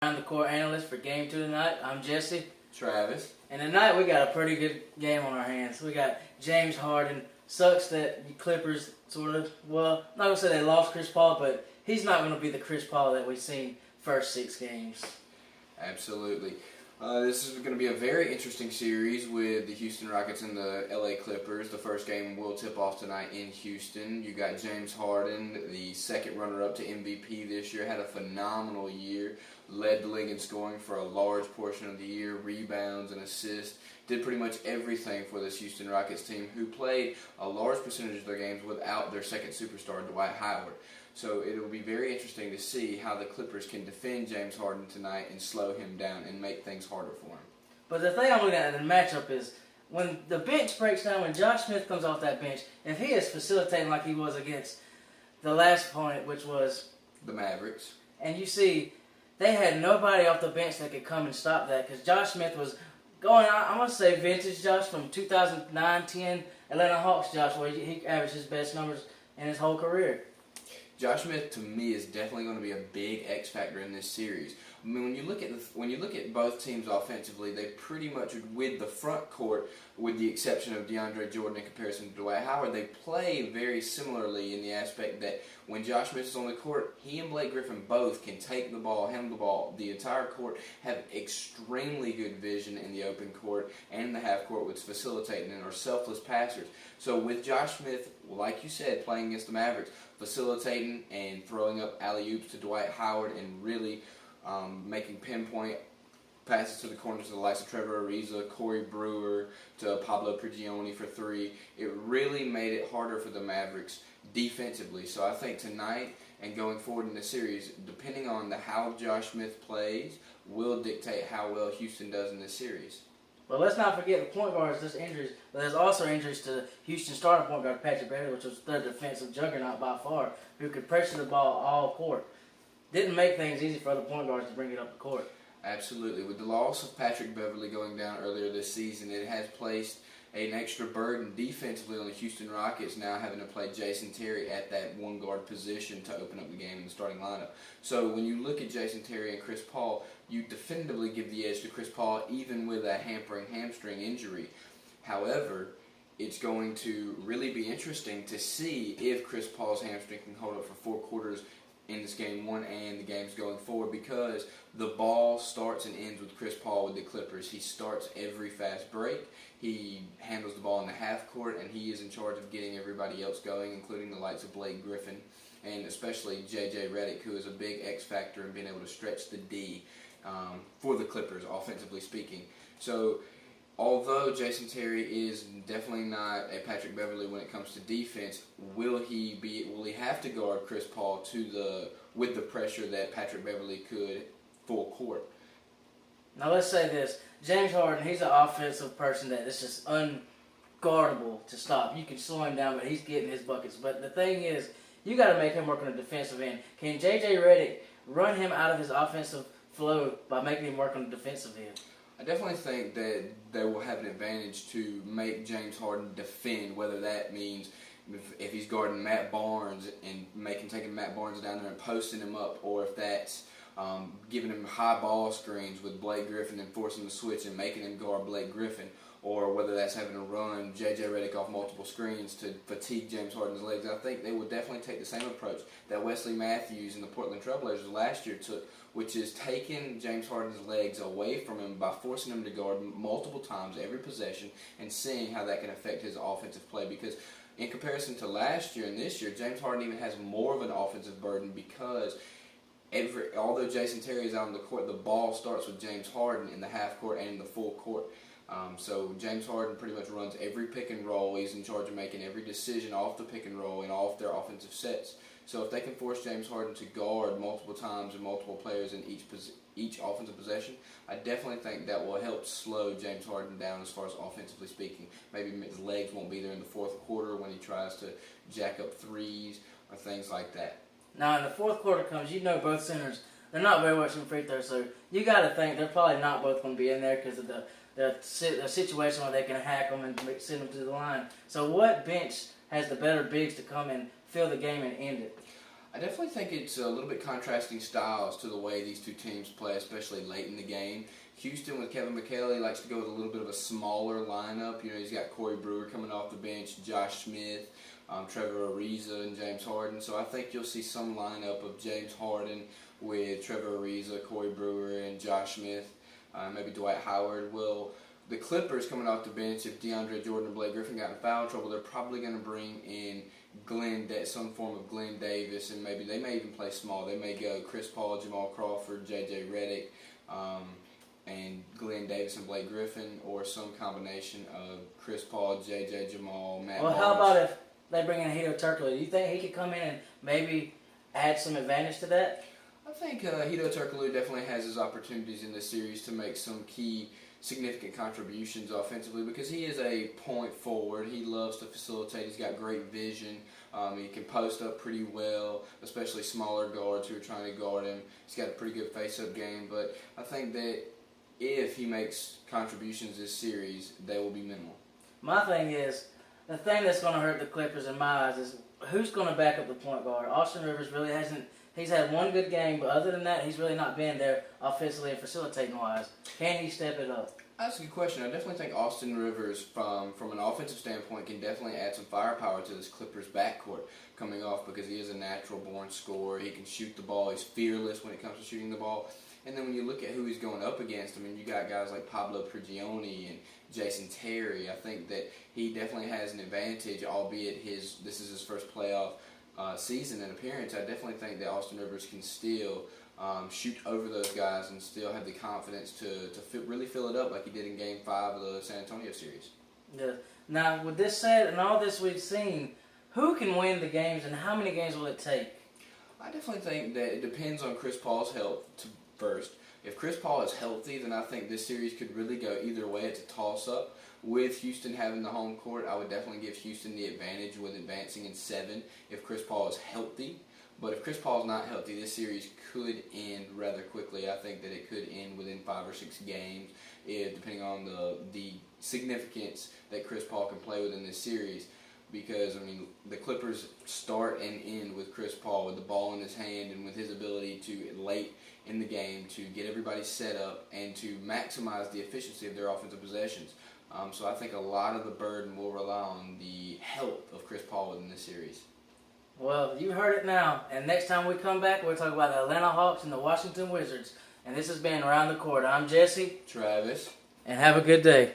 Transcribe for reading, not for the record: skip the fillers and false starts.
Around the Court analyst for Game 2 tonight. I'm Jesse. Travis. And tonight we got a pretty good game on our hands. We got James Harden. Sucks that the Clippers I'm not going to say they lost Chris Paul, but he's not going to be the Chris Paul that we've seen first 6 games. Absolutely. This is going to be a very interesting series with the Houston Rockets and the LA Clippers. The first game will tip off tonight in Houston. You got James Harden, the second runner-up to MVP this year, had a phenomenal year, led the league in scoring for a large portion of the year, rebounds and assists, did pretty much everything for this Houston Rockets team, who played a large percentage of their games without their second superstar, Dwight Howard. So it will be very interesting to see how the Clippers can defend James Harden tonight and slow him down and make things harder for him. But the thing I'm looking at in the matchup is when the bench breaks down, when Josh Smith comes off that bench, if he is facilitating like he was against the last opponent, which was the Mavericks, and you see they had nobody off the bench that could come and stop that because Josh Smith was going, I'm going to say vintage Josh from 2009-10 Atlanta Hawks Josh, where he averaged his best numbers in his whole career. Josh Smith, to me, is definitely going to be a big X factor in this series. I mean, when you look at both teams offensively, they pretty much, with the front court, with the exception of DeAndre Jordan in comparison to Dwight Howard, they play very similarly in the aspect that when Josh Smith is on the court, he and Blake Griffin both can take the ball, handle the ball. The entire court have extremely good vision in the open court and in the half court, with facilitating and are selfless passers. So with Josh Smith, like you said, playing against the Mavericks, facilitating and throwing up alley-oops to Dwight Howard and really making pinpoint passes to the corners of the likes of Trevor Ariza, Corey Brewer, to Pablo Prigioni for 3. It really made it harder for the Mavericks defensively. So I think tonight and going forward in the series, depending on how Josh Smith plays, will dictate how well Houston does in this series. But let's not forget the point guards, there's injuries. But there's also injuries to Houston starting point guard Patrick Beverley, which was their defensive juggernaut by far, who could pressure the ball all court. Didn't make things easy for other point guards to bring it up the court. Absolutely. With the loss of Patrick Beverley going down earlier this season, it has placed an extra burden defensively on the Houston Rockets, now having to play Jason Terry at that one guard position to open up the game in the starting lineup. So when you look at Jason Terry and Chris Paul, you definitively give the edge to Chris Paul, even with a hampering hamstring injury. However, it's going to really be interesting to see if Chris Paul's hamstring can hold up for 4 quarters in this game 1 and the games going forward, because the ball starts and ends with Chris Paul with the Clippers. He starts every fast break. He handles the ball in the half court, and he is in charge of getting everybody else going, including the likes of Blake Griffin and especially J.J. Redick, who is a big X factor in being able to stretch the D for the Clippers, offensively speaking. So although Jason Terry is definitely not a Patrick Beverley when it comes to defense, will he have to guard Chris Paul with the pressure that Patrick Beverley could full court? Now let's say this. James Harden, he's an offensive person that is just unguardable to stop. You can slow him down, but he's getting his buckets. But the thing is, you got to make him work on the defensive end. Can J.J. Redick run him out of his offensive flow by making him work on the defensive end? I definitely think that they will have an advantage to make James Harden defend, whether that means if he's guarding Matt Barnes and taking Matt Barnes down there and posting him up, or if that's giving him high ball screens with Blake Griffin and forcing him to switch and making him guard Blake Griffin, or whether that's having to run J.J. Redick off multiple screens to fatigue James Harden's legs. I think they would definitely take the same approach that Wesley Matthews and the Portland Trailblazers last year took, which is taking James Harden's legs away from him by forcing him to guard multiple times every possession and seeing how that can affect his offensive play. Because in comparison to last year and this year, James Harden even has more of an offensive burden, because although Jason Terry is out on the court, the ball starts with James Harden in the half court and in the full court. So James Harden pretty much runs every pick and roll. He's in charge of making every decision off the pick and roll and off their offensive sets. So if they can force James Harden to guard multiple times and multiple players in each offensive possession, I definitely think that will help slow James Harden down as far as offensively speaking. Maybe his legs won't be there in the fourth quarter when he tries to jack up threes or things like that. Now, in the fourth quarter comes, both centers, they're not very much in free throw, so you got to think they're probably not both going to be in there because of the situation where they can hack them and send them to the line. So what bench has the better bigs to come and fill the game and end it? I definitely think it's a little bit contrasting styles to the way these two teams play, especially late in the game. Houston with Kevin McHale likes to go with a little bit of a smaller lineup. You know, he's got Corey Brewer coming off the bench, Josh Smith, Trevor Ariza, and James Harden. So I think you'll see some lineup of James Harden with Trevor Ariza, Corey Brewer, and Josh Smith, maybe Dwight Howard. Will the Clippers coming off the bench, if DeAndre Jordan and Blake Griffin got in foul trouble, they're probably going to bring in some form of Glenn Davis, and maybe they may even play small. They may go Chris Paul, Jamal Crawford, J.J. Redick, and Glenn Davis and Blake Griffin, or some combination of Chris Paul, J.J. Jamal, Matt Well, Barnes. how about if they bring in Hito Turkoglu? Do you think he could come in and maybe add some advantage to that? I think Hito Turkoglu definitely has his opportunities in this series to make some key significant contributions offensively, because he is a point forward. He loves to facilitate. He's got great vision. He can post up pretty well, especially smaller guards who are trying to guard him. He's got a pretty good face-up game, but I think that if he makes contributions this series, they will be minimal. My thing is, the thing that's going to hurt the Clippers in my eyes is who's going to back up the point guard. Austin Rivers really hasn't. He's had one good game, but other than that, he's really not been there offensively and facilitating-wise. Can he step it up? That's a good question. I definitely think Austin Rivers, from an offensive standpoint, can definitely add some firepower to this Clippers backcourt coming off, because he is a natural-born scorer. He can shoot the ball. He's fearless when it comes to shooting the ball. And then when you look at who he's going up against, I mean, you got guys like Pablo Prigioni and Jason Terry. I think that he definitely has an advantage, albeit this is his first playoff season and appearance. I definitely think that Austin Rivers can still shoot over those guys and still have the confidence to really fill it up like he did in Game 5 of the San Antonio series. Yeah. Now, with this said and all this we've seen, who can win the games and how many games will it take? I definitely think that it depends on Chris Paul's health first. If Chris Paul is healthy, then I think this series could really go either way. It's a toss-up. With Houston having the home court, I would definitely give Houston the advantage with advancing in 7 if Chris Paul is healthy. But if Chris Paul is not healthy, this series could end rather quickly. I think that it could end within 5 or 6 games, depending on the significance that Chris Paul can play within this series. Because, I mean, the Clippers start and end with Chris Paul with the ball in his hand and with his ability to, late in the game, to get everybody set up and to maximize the efficiency of their offensive possessions. So I think a lot of the burden will rely on the health of Chris Paul within this series. Well, you heard it now. And next time we come back, we'll talk about the Atlanta Hawks and the Washington Wizards. And this has been Around the Court. I'm Jesse. Travis. And have a good day.